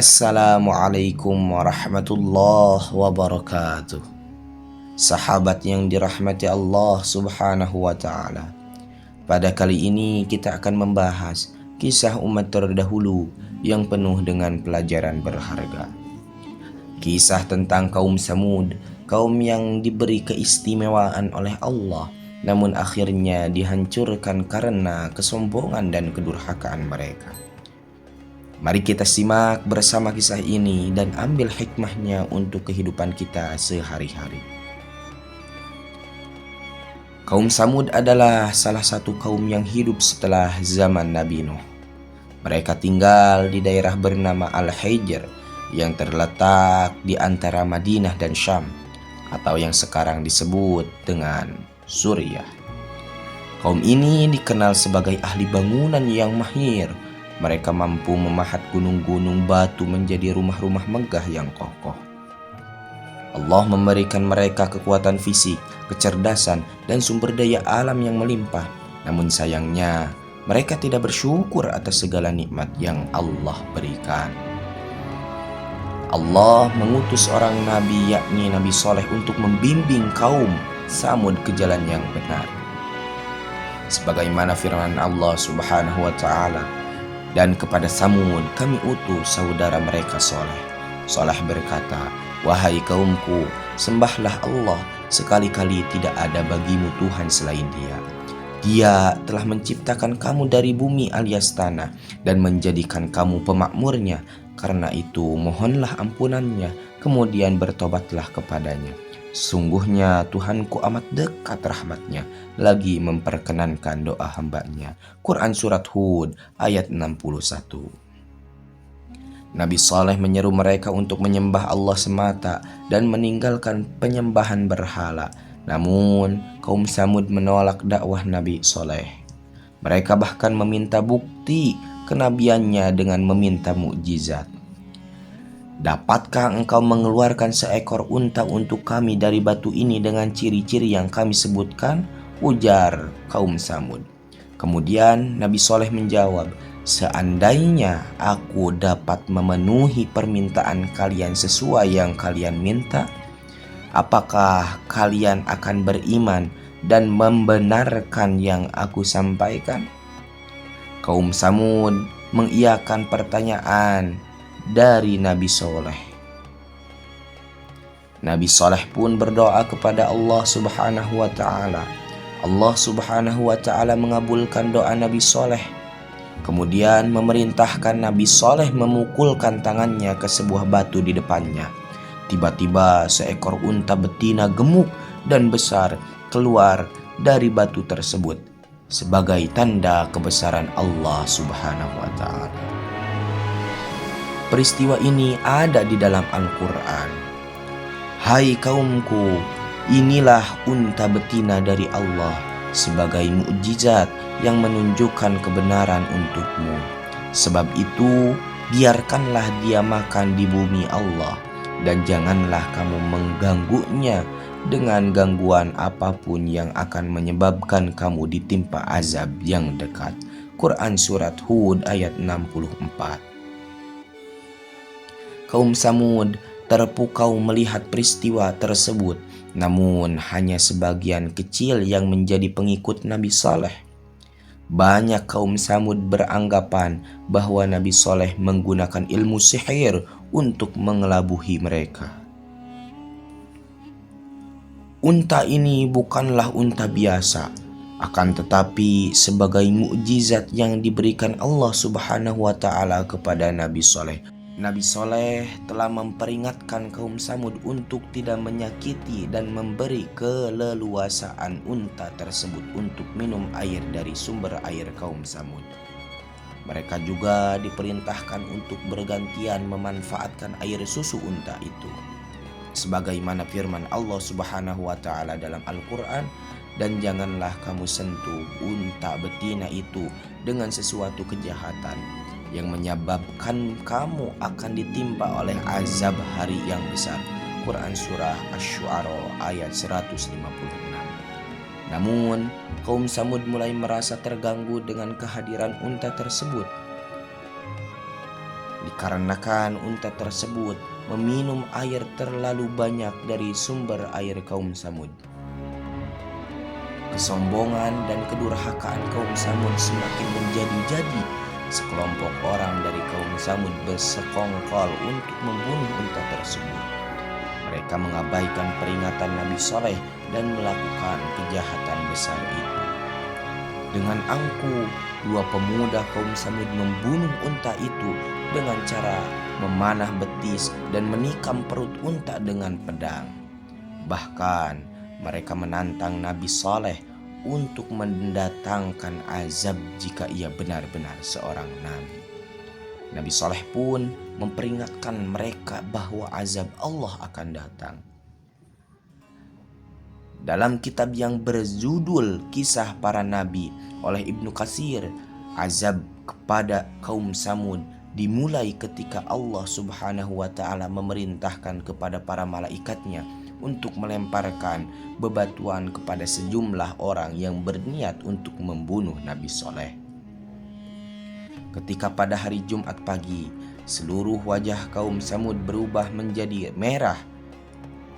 Assalamualaikum warahmatullahi wabarakatuh. Sahabat yang dirahmati Allah subhanahu wa ta'ala, pada kali ini kita akan membahas kisah umat terdahulu yang penuh dengan pelajaran berharga. Kisah tentang kaum Samud, kaum yang diberi keistimewaan oleh Allah, namun akhirnya dihancurkan karena kesombongan dan kedurhakaan mereka. Mari kita simak bersama kisah ini dan ambil hikmahnya untuk kehidupan kita sehari-hari. Kaum Samud adalah salah satu kaum yang hidup setelah zaman Nabi Nuh. Mereka tinggal di daerah bernama Al-Hijr yang terletak di antara Madinah dan Syam, atau yang sekarang disebut dengan Suriah. Kaum ini dikenal sebagai ahli bangunan yang mahir. Mereka mampu memahat gunung-gunung batu menjadi rumah-rumah megah yang kokoh. Allah memberikan mereka kekuatan fisik, kecerdasan, dan sumber daya alam yang melimpah. Namun sayangnya, mereka tidak bersyukur atas segala nikmat yang Allah berikan. Allah mengutus seorang nabi, yakni Nabi Saleh, untuk membimbing kaum Samud ke jalan yang benar. Sebagaimana firman Allah subhanahu wa ta'ala, dan kepada Samud kami utus saudara mereka Saleh. Saleh berkata, wahai kaumku, sembahlah Allah, sekali-kali tidak ada bagimu Tuhan selain Dia. Dia telah menciptakan kamu dari bumi alias tanah dan menjadikan kamu pemakmurnya. Karena itu mohonlah ampunannya, kemudian bertobatlah kepadanya. Sungguhnya Tuhanku amat dekat rahmatnya, lagi memperkenankan doa hambanya. Quran Surat Hud ayat 61. Nabi Saleh menyeru mereka untuk menyembah Allah semata dan meninggalkan penyembahan berhala. Namun kaum Samud menolak dakwah Nabi Saleh. Mereka bahkan meminta bukti kenabiannya dengan meminta mukjizat. Dapatkah engkau mengeluarkan seekor unta untuk kami dari batu ini dengan ciri-ciri yang kami sebutkan? Ujar kaum Samud. Kemudian Nabi Saleh menjawab, seandainya aku dapat memenuhi permintaan kalian sesuai yang kalian minta, apakah kalian akan beriman dan membenarkan yang aku sampaikan? Kaum Samud mengiyakan pertanyaan dari Nabi Saleh. Nabi Saleh pun berdoa kepada Allah subhanahu wa ta'ala. Allah subhanahu wa ta'ala mengabulkan doa Nabi Saleh. Kemudian memerintahkan Nabi Saleh memukulkan tangannya ke sebuah batu di depannya. Tiba-tiba seekor unta betina gemuk dan besar keluar dari batu tersebut sebagai tanda kebesaran Allah subhanahu wa ta'ala. Peristiwa ini ada di dalam Al-Quran. Hai kaumku, inilah unta betina dari Allah sebagai mukjizat yang menunjukkan kebenaran untukmu. Sebab itu, biarkanlah dia makan di bumi Allah dan janganlah kamu mengganggunya dengan gangguan apapun yang akan menyebabkan kamu ditimpa azab yang dekat. Quran Surat Hud ayat 64. Kaum Samud terpukau melihat peristiwa tersebut, namun hanya sebagian kecil yang menjadi pengikut Nabi Saleh. Banyak kaum Samud beranggapan bahwa Nabi Saleh menggunakan ilmu sihir untuk mengelabuhi mereka. Unta ini bukanlah unta biasa, akan tetapi sebagai mukjizat yang diberikan Allah subhanahu wa ta'ala kepada Nabi Saleh. Nabi Saleh telah memperingatkan kaum Samud untuk tidak menyakiti dan memberi keleluasaan unta tersebut untuk minum air dari sumber air kaum Samud. Mereka juga diperintahkan untuk bergantian memanfaatkan air susu unta itu. Sebagaimana firman Allah subhanahu wa ta'ala dalam Al-Quran, dan janganlah kamu sentuh unta betina itu dengan sesuatu kejahatan yang menyebabkan kamu akan ditimpa oleh azab hari yang besar. Quran Surah Asy-Syu'ara ayat 156. Namun, kaum Samud mulai merasa terganggu dengan kehadiran unta tersebut. dikarenakan unta tersebut meminum air terlalu banyak dari sumber air kaum Samud. Kesombongan dan kedurhakaan kaum Samud semakin menjadi-jadi. Sekelompok orang dari kaum Samud bersekongkol untuk membunuh unta tersebut. Mereka mengabaikan peringatan Nabi Saleh dan melakukan kejahatan besar itu. Dengan angkuh, dua pemuda kaum Samud membunuh unta itu dengan cara memanah betis dan menikam perut unta dengan pedang. Bahkan mereka menantang Nabi Saleh untuk mendatangkan azab jika ia benar-benar seorang nabi. Nabi Saleh pun memperingatkan mereka bahwa azab Allah akan datang. Dalam kitab yang berjudul Kisah Para Nabi oleh Ibnu Katsir, azab kepada kaum Samud dimulai ketika Allah Subhanahu wa Ta'ala memerintahkan kepada para malaikatnya untuk melemparkan bebatuan kepada sejumlah orang yang berniat untuk membunuh Nabi Saleh. Ketika pada hari Jumat pagi, seluruh wajah kaum Samud berubah menjadi merah.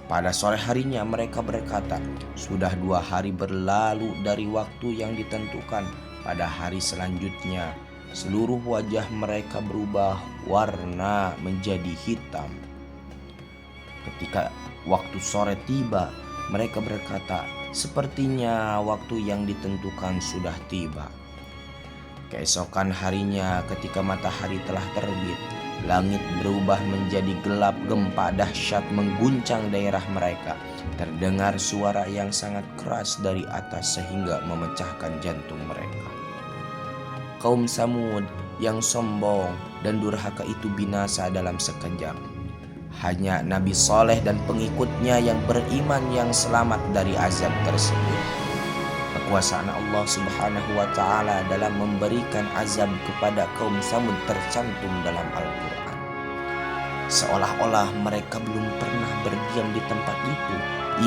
Pada sore harinya mereka berkata, "Sudah 2 hari berlalu dari waktu yang ditentukan." Pada hari selanjutnya, seluruh wajah mereka berubah warna menjadi hitam. Ketika waktu sore tiba, mereka berkata, "Sepertinya waktu yang ditentukan sudah tiba." Keesokan harinya ketika matahari telah terbit, langit berubah menjadi gelap, gempa dahsyat mengguncang daerah mereka. Terdengar suara yang sangat keras dari atas sehingga memecahkan jantung mereka. Kaum Samud yang sombong dan durhaka itu binasa dalam sekejap. Hanya Nabi Saleh dan pengikutnya yang beriman yang selamat dari azab tersebut. Kekuasaan Allah Subhanahu wa Ta'ala dalam memberikan azab kepada kaum Samud tercantum dalam Al-Quran. Seolah-olah mereka belum pernah berdiam di tempat itu.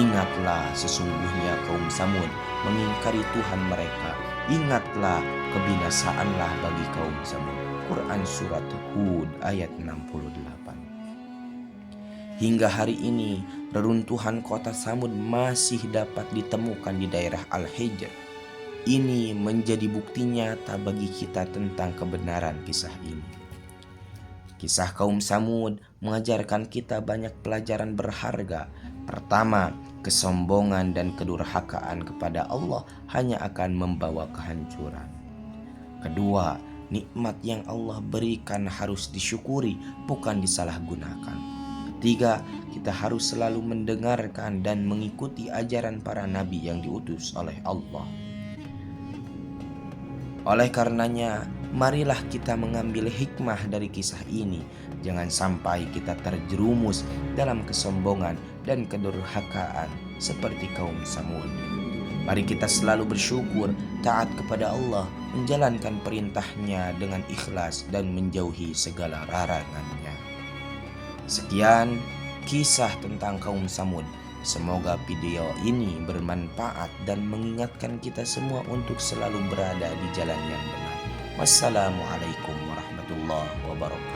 Ingatlah, sesungguhnya kaum Samud mengingkari Tuhan mereka. Ingatlah, kebinasaanlah bagi kaum Samud. Quran Surat Hud ayat 68. Hingga hari ini, reruntuhan kota Samud masih dapat ditemukan di daerah Al-Hijr. Ini menjadi bukti nyata bagi kita tentang kebenaran kisah ini. Kisah kaum Samud mengajarkan kita banyak pelajaran berharga. Pertama, kesombongan dan kedurhakaan kepada Allah hanya akan membawa kehancuran. Kedua, nikmat yang Allah berikan harus disyukuri, bukan disalahgunakan. Ketiga, kita harus selalu mendengarkan dan mengikuti ajaran para nabi yang diutus oleh Allah. Oleh karenanya, marilah kita mengambil hikmah dari kisah ini. Jangan sampai kita terjerumus dalam kesombongan dan kedurhakaan seperti kaum Samud. Mari kita selalu bersyukur, taat kepada Allah, menjalankan perintahnya dengan ikhlas dan menjauhi segala larangannya. Sekian kisah tentang kaum Samud. Semoga video ini bermanfaat dan mengingatkan kita semua untuk selalu berada di jalan yang benar. Wassalamualaikum warahmatullahi wabarakatuh.